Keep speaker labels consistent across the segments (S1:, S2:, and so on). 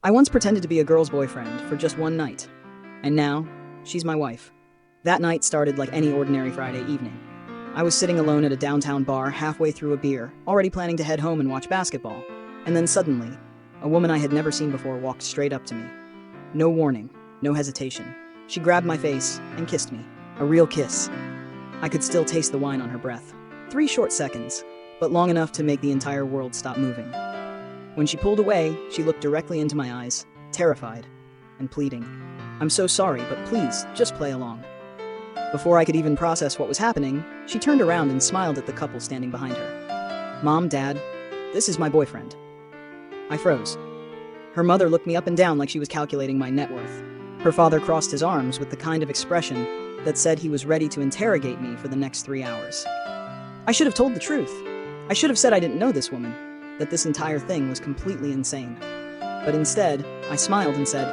S1: I once pretended to be a girl's boyfriend for just one night, and now she's my wife. That night started like any ordinary Friday evening. I was sitting alone at a downtown bar halfway through a beer, already planning to head home and watch basketball. And then suddenly, a woman I had never seen before walked straight up to me. No warning, no hesitation. She grabbed my face and kissed me. A real kiss. I could still taste the wine on her breath. 3 short seconds, but long enough to make the entire world stop moving. When she pulled away, she looked directly into my eyes, terrified and pleading. "I'm so sorry, but please, just play along." Before I could even process what was happening, she turned around and smiled at the couple standing behind her. "Mom, Dad, this is my boyfriend." I froze. Her mother looked me up and down like she was calculating my net worth. Her father crossed his arms with the kind of expression that said he was ready to interrogate me for the next 3 hours. I should have told the truth. I should have said I didn't know this woman, that this entire thing was completely insane. But instead, I smiled and said,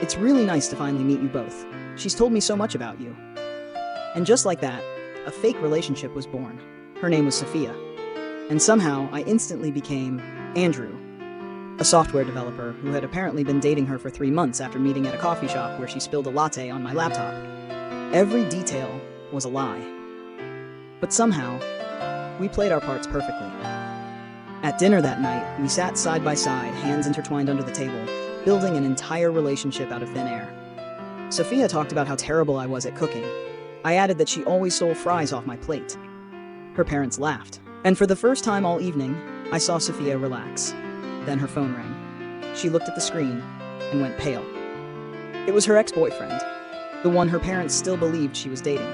S1: "It's really nice to finally meet you both. She's told me so much about you." And just like that, a fake relationship was born. Her name was Sophia. And somehow, I instantly became Andrew, a software developer who had apparently been dating her for 3 months after meeting at a coffee shop where she spilled a latte on my laptop. Every detail was a lie. But somehow, we played our parts perfectly. At dinner that night, we sat side by side, hands intertwined under the table, building an entire relationship out of thin air. Sophia talked about how terrible I was at cooking. I added that she always stole fries off my plate. Her parents laughed. And for the first time all evening, I saw Sophia relax. Then her phone rang. She looked at the screen and went pale. It was her ex-boyfriend, the one her parents still believed she was dating,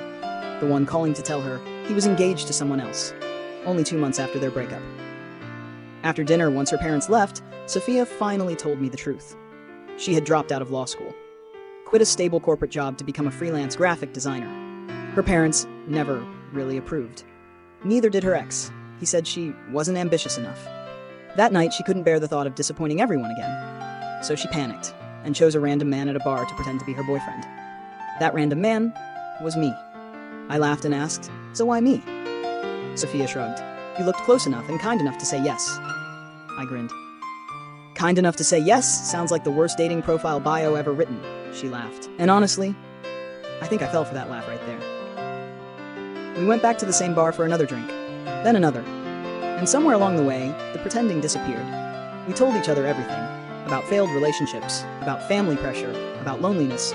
S1: the one calling to tell her he was engaged to someone else, only 2 months after their breakup. After dinner, once her parents left, Sophia finally told me the truth. She had dropped out of law school, quit a stable corporate job to become a freelance graphic designer. Her parents never really approved. Neither did her ex. He said she wasn't ambitious enough. That night, she couldn't bear the thought of disappointing everyone again. So she panicked and chose a random man at a bar to pretend to be her boyfriend. That random man was me. I laughed and asked, "So why me?" Sophia shrugged. "You looked close enough and kind enough to say yes." I grinned. "Kind enough to say yes sounds like the worst dating profile bio ever written," she laughed. And honestly, I think I fell for that laugh right there. We went back to the same bar for another drink, then another. And somewhere along the way, the pretending disappeared. We told each other everything. About failed relationships, about family pressure, about loneliness.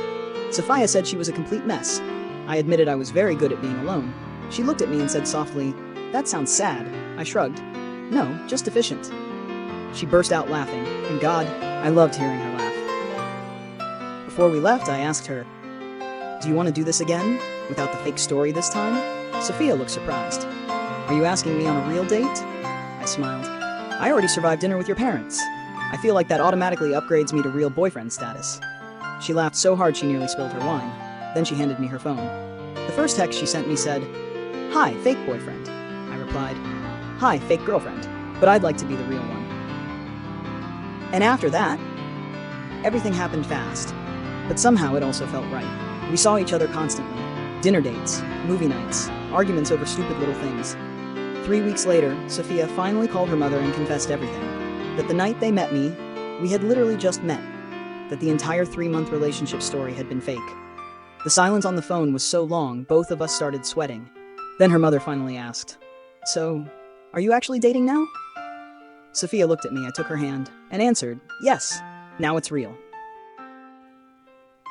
S1: Sophia said she was a complete mess. I admitted I was very good at being alone. She looked at me and said softly, "That sounds sad." I shrugged. "No, just efficient." She burst out laughing, and God, I loved hearing her laugh. Before we left, I asked her, "Do you want to do this again? Without the fake story this time?" Sophia looked surprised. "Are you asking me on a real date?" I smiled. "I already survived dinner with your parents. I feel like that automatically upgrades me to real boyfriend status." She laughed so hard she nearly spilled her wine. Then she handed me her phone. The first text she sent me said, "Hi, fake boyfriend." I replied, "Hi, fake girlfriend, but I'd like to be the real one." And after that, everything happened fast, but somehow it also felt right. We saw each other constantly. Dinner dates, movie nights, arguments over stupid little things. 3 weeks later, Sophia finally called her mother and confessed everything. That the night they met me, we had literally just met. That the entire 3-month relationship story had been fake. The silence on the phone was so long, both of us started sweating. Then her mother finally asked, "So, are you actually dating now?" Sophia looked at me, I took her hand, and answered, "Yes, now it's real."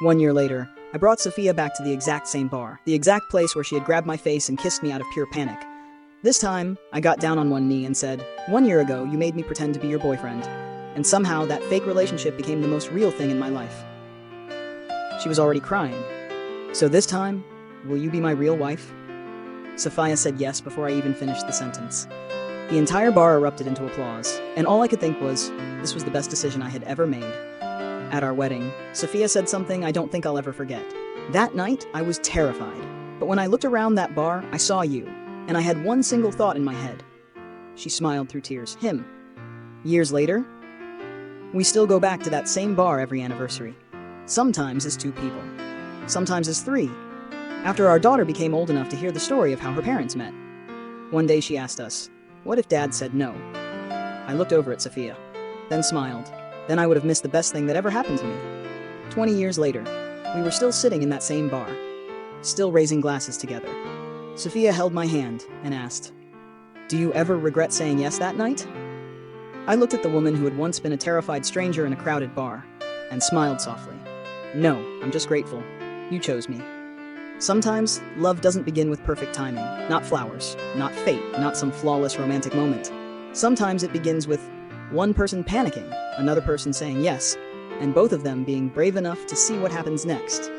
S1: 1 year later, I brought Sophia back to the exact same bar, the exact place where she had grabbed my face and kissed me out of pure panic. This time, I got down on one knee and said, "1 year ago, you made me pretend to be your boyfriend, and somehow that fake relationship became the most real thing in my life." She was already crying. "So this time, will you be my real wife?" Sophia said yes before I even finished the sentence. The entire bar erupted into applause, and all I could think was, this was the best decision I had ever made. At our wedding, Sophia said something I don't think I'll ever forget. That night, I was terrified. But when I looked around that bar, I saw you, and I had one single thought in my head. She smiled through tears. Him. Years later, we still go back to that same bar every anniversary. Sometimes as 2 people. Sometimes as 3. After our daughter became old enough to hear the story of how her parents met. One day she asked us, "What if Dad said no?" I looked over at Sophia, then smiled, Then I would have missed the best thing that ever happened to me. 20 years later, we were still sitting in that same bar, still raising glasses together. Sophia held my hand and asked, "Do you ever regret saying yes that night?" I looked at the woman who had once been a terrified stranger in a crowded bar and smiled softly. "No, I'm just grateful. You chose me." Sometimes, love doesn't begin with perfect timing, not flowers, not fate, not some flawless romantic moment. Sometimes it begins with one person panicking, another person saying yes, and both of them being brave enough to see what happens next.